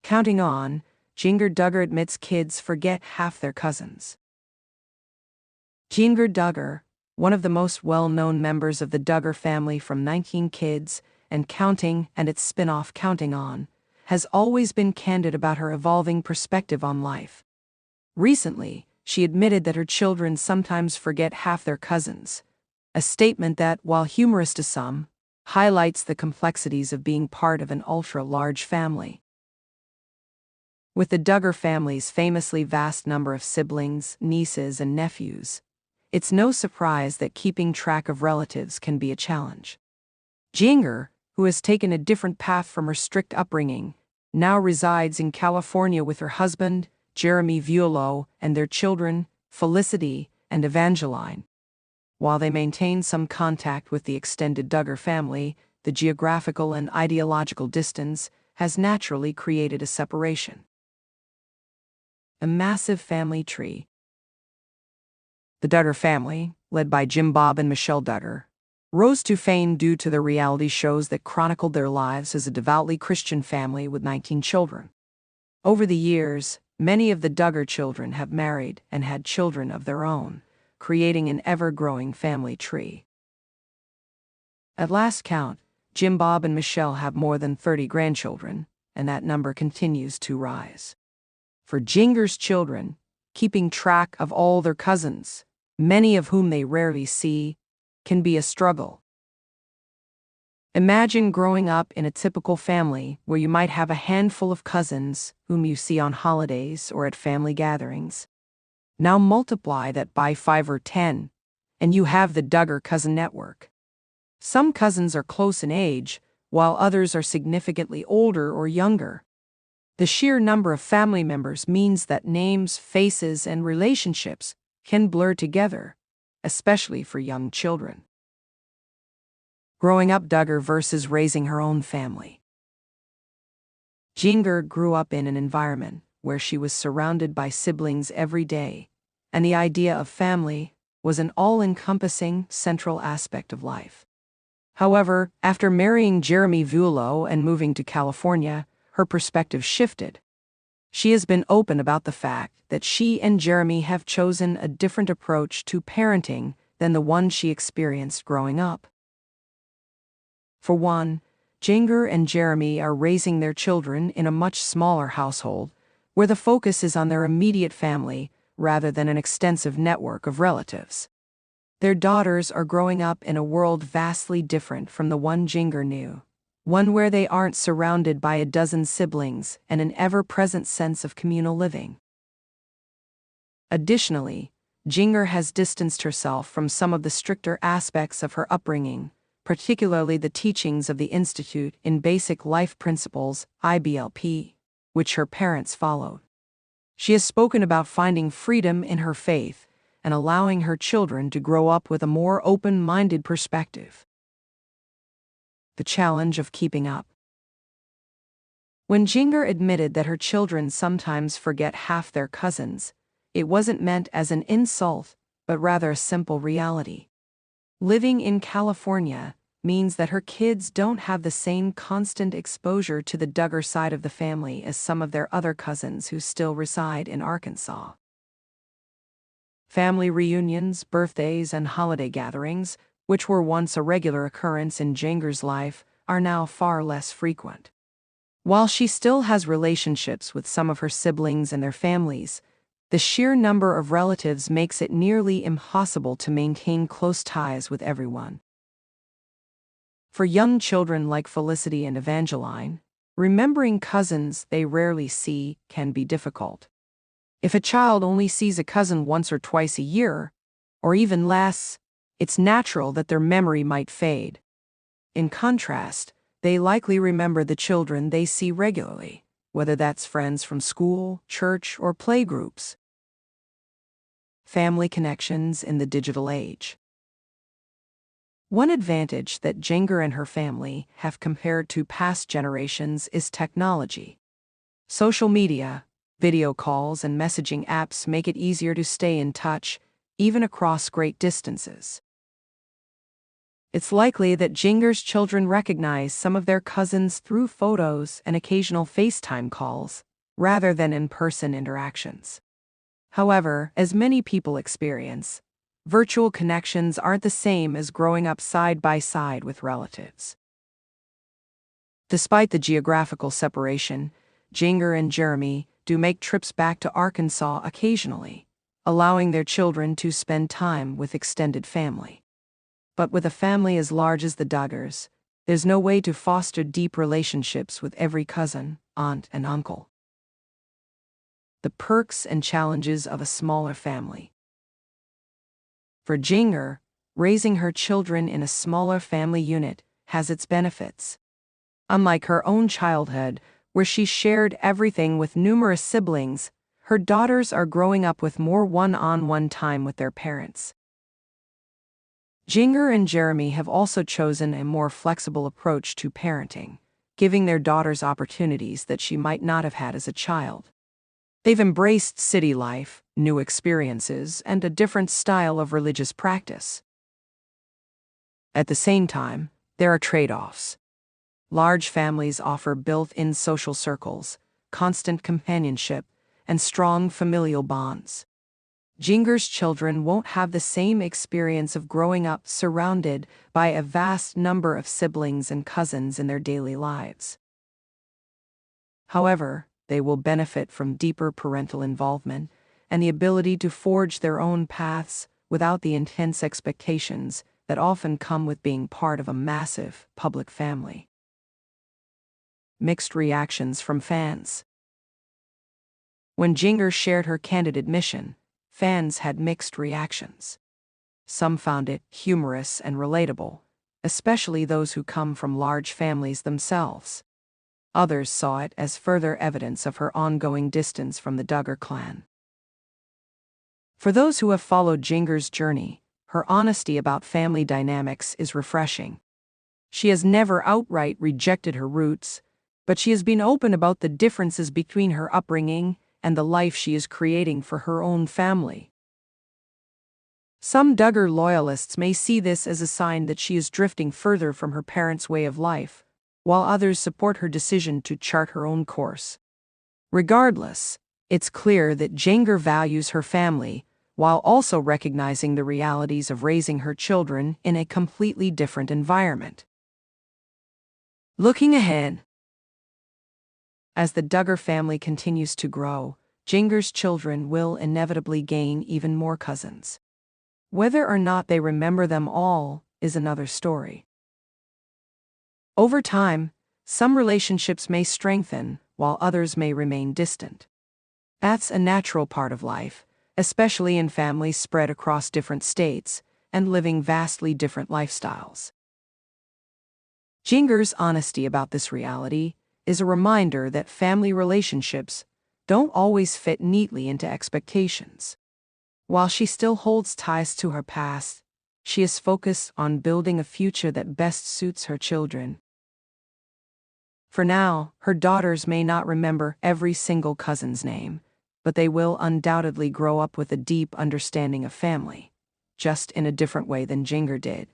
Counting on, Duggar admits kids forget half their cousins. Duggar, one of the most well-known members of the Duggar family from 19 Kids and Counting and its spin-off Counting On, has always been candid about her evolving perspective on life. Recently, she admitted that her children sometimes forget half their cousins, a statement that, while humorous to some, highlights the complexities of being part of an ultra-large family. With the Duggar family's famously vast number of siblings, nieces, and nephews, it's no surprise that keeping track of relatives can be a challenge. Jinger, who has taken a different path from her strict upbringing, now resides in California with her husband, Jeremy Vuolo, and their children, Felicity and Evangeline. While they maintain some contact with the extended Duggar family, the geographical and ideological distance has naturally created a separation. A massive family tree. The Duggar family, led by Jim Bob and Michelle Duggar, rose to fame due to the reality shows that chronicled their lives as a devoutly Christian family with 19 children. Over the years, many of the Duggar children have married and had children of their own, creating an ever-growing family tree. At last count, Jim Bob and Michelle have more than 30 grandchildren, and that number continues to rise. For Jinger's children, keeping track of all their cousins, many of whom they rarely see, can be a struggle. Imagine growing up in a typical family where you might have a handful of cousins whom you see on holidays or at family gatherings. Now multiply that by 5 or 10, and you have the Duggar cousin network. Some cousins are close in age, while others are significantly older or younger. The sheer number of family members means that names, faces, and relationships can blur together, especially for young children. Growing up Duggar versus raising her own family. Jinger grew up in an environment where she was surrounded by siblings every day, and the idea of family was an all-encompassing central aspect of life. However, after marrying Jeremy Vuolo and moving to California, her perspective shifted. She has been open about the fact that she and Jeremy have chosen a different approach to parenting than the one she experienced growing up. For one, Jinger and Jeremy are raising their children in a much smaller household, where the focus is on their immediate family rather than an extensive network of relatives. Their daughters are growing up in a world vastly different from the one Jinger knew, one where they aren't surrounded by a dozen siblings and an ever-present sense of communal living. Additionally, Jinger has distanced herself from some of the stricter aspects of her upbringing, particularly the teachings of the Institute in Basic Life Principles, IBLP, which her parents followed. She has spoken about finding freedom in her faith and allowing her children to grow up with a more open-minded perspective. The challenge of keeping up. When Jinger admitted that her children sometimes forget half their cousins, it wasn't meant as an insult, but rather a simple reality. Living in California means that her kids don't have the same constant exposure to the Duggar side of the family as some of their other cousins who still reside in Arkansas. Family reunions, birthdays, and holiday gatherings, which were once a regular occurrence in Jinger's life, are now far less frequent. While she still has relationships with some of her siblings and their families, the sheer number of relatives makes it nearly impossible to maintain close ties with everyone. For young children like Felicity and Evangeline, remembering cousins they rarely see can be difficult. If a child only sees a cousin once or twice a year, or even less, it's natural that their memory might fade. In contrast, they likely remember the children they see regularly, whether that's friends from school, church, or playgroups. Family connections in the digital age. One advantage that Jinger and her family have compared to past generations is technology. Social media, video calls, and messaging apps make it easier to stay in touch, even across great distances. It's likely that Jinger's children recognize some of their cousins through photos and occasional FaceTime calls, rather than in-person interactions. However, as many people experience, virtual connections aren't the same as growing up side by side with relatives. Despite the geographical separation, Jinger and Jeremy do make trips back to Arkansas occasionally, allowing their children to spend time with extended family. But with a family as large as the Duggars, there's no way to foster deep relationships with every cousin, aunt, and uncle. The perks and challenges of a smaller family. For Jinger, raising her children in a smaller family unit has its benefits. Unlike her own childhood, where she shared everything with numerous siblings, her daughters are growing up with more one-on-one time with their parents. Jinger and Jeremy have also chosen a more flexible approach to parenting, giving their daughters opportunities that she might not have had as a child. They've embraced city life, new experiences, and a different style of religious practice. At the same time, there are trade-offs. Large families offer built-in social circles, constant companionship, and strong familial bonds. Jinger's children won't have the same experience of growing up surrounded by a vast number of siblings and cousins in their daily lives. However, they will benefit from deeper parental involvement and the ability to forge their own paths without the intense expectations that often come with being part of a massive public family. Mixed reactions from fans. When Jinger shared her candid admission, fans had mixed reactions. Some found it humorous and relatable, especially those who come from large families themselves. Others saw it as further evidence of her ongoing distance from the Duggar clan. For those who have followed Jinger's journey, her honesty about family dynamics is refreshing. She has never outright rejected her roots, but she has been open about the differences between her upbringing and the life she is creating for her own family. Some Duggar loyalists may see this as a sign that she is drifting further from her parents' way of life, while others support her decision to chart her own course. Regardless, it's clear that Jinger values her family, while also recognizing the realities of raising her children in a completely different environment. Looking ahead. As the Duggar family continues to grow, Jinger's children will inevitably gain even more cousins. Whether or not they remember them all is another story. Over time, some relationships may strengthen, while others may remain distant. That's a natural part of life, especially in families spread across different states and living vastly different lifestyles. Jinger's honesty about this reality is a reminder that family relationships don't always fit neatly into expectations. While she still holds ties to her past, she is focused on building a future that best suits her children. For now, her daughters may not remember every single cousin's name, but they will undoubtedly grow up with a deep understanding of family, just in a different way than Jinger did.